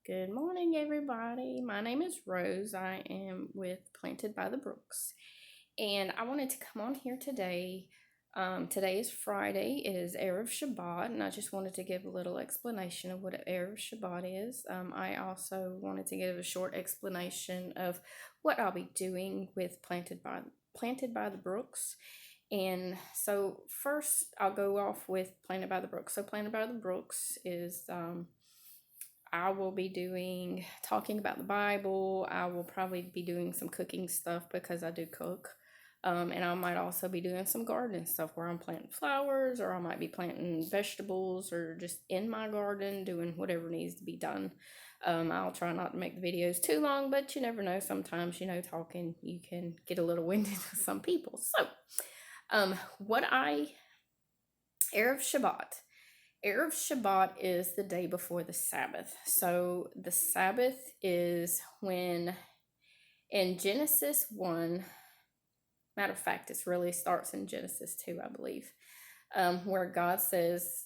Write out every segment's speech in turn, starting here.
Good morning, everybody. My name is Rose. I am with Planted by the Brooks, and I wanted to come on here today. Today is Friday. It is erev Shabbat, and I just wanted to give a little explanation of what erev Shabbat is. I also wanted to give a short explanation of what I'll be doing with Planted by the Brooks. And so first, I'll go off with Planted by the Brooks. So Planted by the Brooks is I will be talking about the Bible. I will probably be doing some cooking stuff because I do cook. And I might also be doing some gardening stuff where I'm planting flowers, or I might be planting vegetables, or just in my garden doing whatever needs to be done. I'll try not to make the videos too long, but you never know. Sometimes, talking, you can get a little winded with some people. So, what I, Erev Shabbat. Erev Shabbat is the day before the Sabbath. So the Sabbath is when in Genesis 1, matter of fact, it really starts in Genesis 2, I believe, where God says,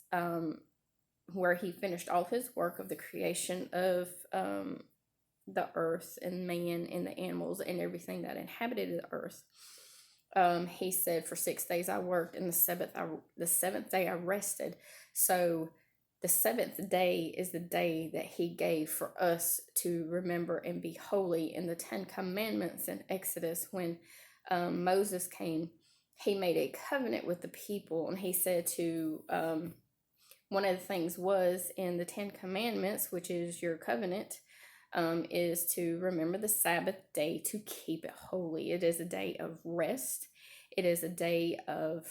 where he finished all his work of the creation of the earth and man and the animals and everything that inhabited the earth. He said, for 6 days I worked, and the seventh day I rested. So the seventh day is the day that he gave for us to remember and be holy. In the 10 Commandments in Exodus, when Moses came, he made a covenant with the people, and he said to, one of the things was in the 10 Commandments, which is your covenant, is to remember the Sabbath day to keep it holy. It is a day of rest. It is a day of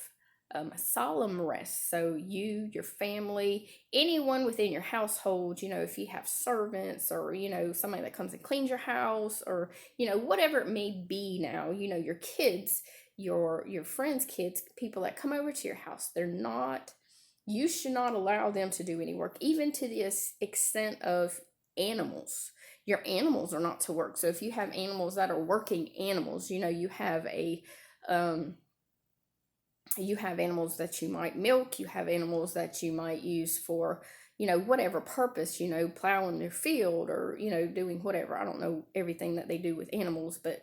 solemn rest. So you, your family, anyone within your household, if you have servants or, somebody that comes and cleans your house or, whatever it may be now, your kids, your friends' kids, people that come over to your house, you should not allow them to do any work, even to the extent of animals. Your animals are not to work. So if you have animals that are working animals, you have you have animals that you might milk, you have animals that you might use for, whatever purpose, plowing their field or, doing whatever. I don't know everything that they do with animals, but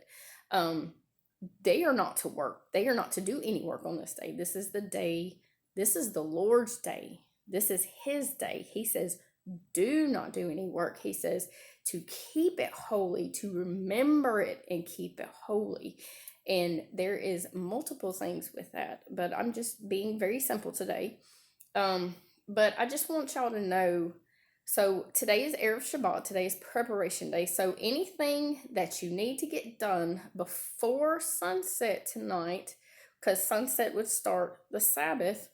they are not to work. They are not to do any work on this day. This is the day, this is the Lord's day. This is his day. He says, do not do any work. He says to keep it holy, to remember it and keep it holy. And there is multiple things with that, but I'm just being very simple today. But I just want y'all to know, so today is Erev Shabbat, today is preparation day. So anything that you need to get done before sunset tonight, because sunset would start the Sabbath,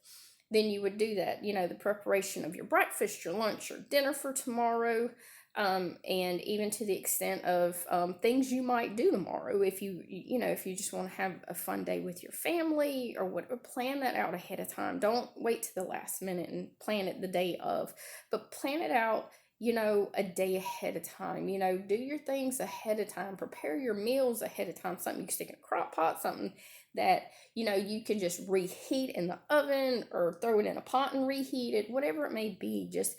then you would do that. The preparation of your breakfast, your lunch, your dinner for tomorrow, and even to the extent of things you might do tomorrow. If if you just want to have a fun day with your family or whatever, plan that out ahead of time. Don't wait to the last minute and plan it the day of, but plan it out, a day ahead of time. Do your things ahead of time. Prepare your meals ahead of time. Something you can stick in a crock pot, something that, you can just reheat in the oven or throw it in a pot and reheat it, whatever it may be. Just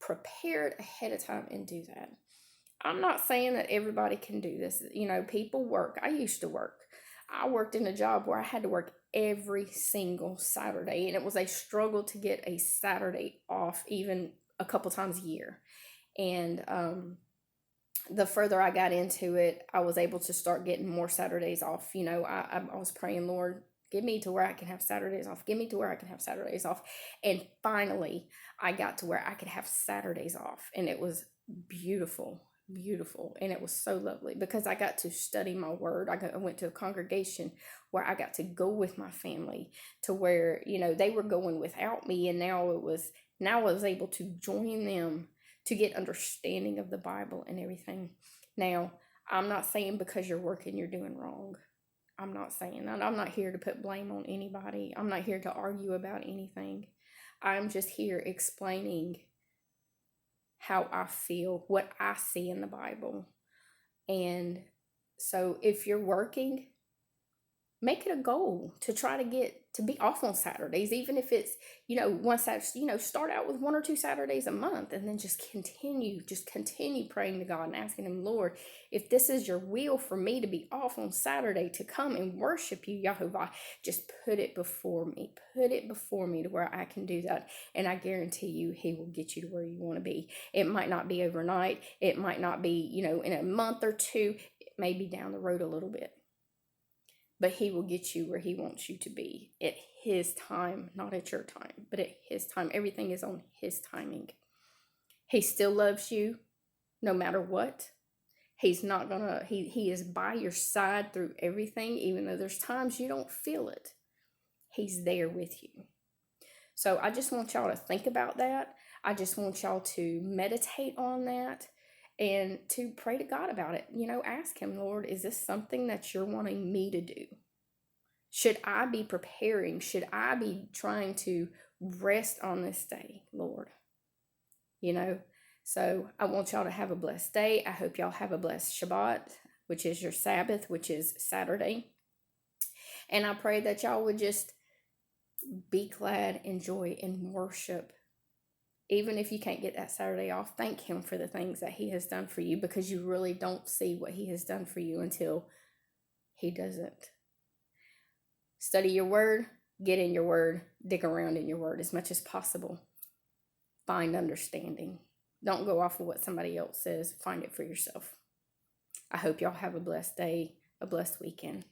prepare it ahead of time and do that. I'm not saying that everybody can do this. People work. I used to work. I worked in a job where I had to work every single Saturday, and it was a struggle to get a Saturday off even a couple times a year. And the further I got into it, I was able to start getting more Saturdays off. I was praying, Lord, give me to where I can have Saturdays off. Give me to where I can have Saturdays off. And finally, I got to where I could have Saturdays off. And it was beautiful, beautiful. And it was so lovely because I got to study my word. I went to a congregation where I got to go with my family to where, they were going without me. And now I was able to join them to get understanding of the Bible and everything. Now, I'm not saying because you're working, you're doing wrong. I'm not saying that. I'm not here to put blame on anybody. I'm not here to argue about anything. I'm just here explaining how I feel, what I see in the Bible. And so if you're working, make it a goal to try to get to be off on Saturdays, even if it's, one Saturday, start out with 1 or 2 Saturdays a month, and then just continue praying to God and asking Him, Lord, if this is your will for me to be off on Saturday to come and worship you, Yahovah, just put it before me. Put it before me to where I can do that. And I guarantee you, He will get you to where you want to be. It might not be overnight. It might not be, in a month or two. It may be down the road a little bit. But He will get you where He wants you to be at His time, not at your time, but at His time. Everything is on His timing. He still loves you no matter what. He's not gonna, he is by your side through everything, even though there's times you don't feel it. He's there with you. So I just want y'all to think about that. I just want y'all to meditate on that and to pray to God about it. Ask Him, Lord, is this something that you're wanting me to do? Should I be preparing? Should I be trying to rest on this day, Lord? So I want y'all to have a blessed day. I hope y'all have a blessed Shabbat, which is your Sabbath, which is Saturday. And I pray that y'all would just be glad, enjoy, and worship. Even if you can't get that Saturday off, thank Him for the things that He has done for you, because you really don't see what He has done for you until He doesn't. Study your word, get in your word, dig around in your word as much as possible. Find understanding. Don't go off of what somebody else says. Find it for yourself. I hope y'all have a blessed day, a blessed weekend.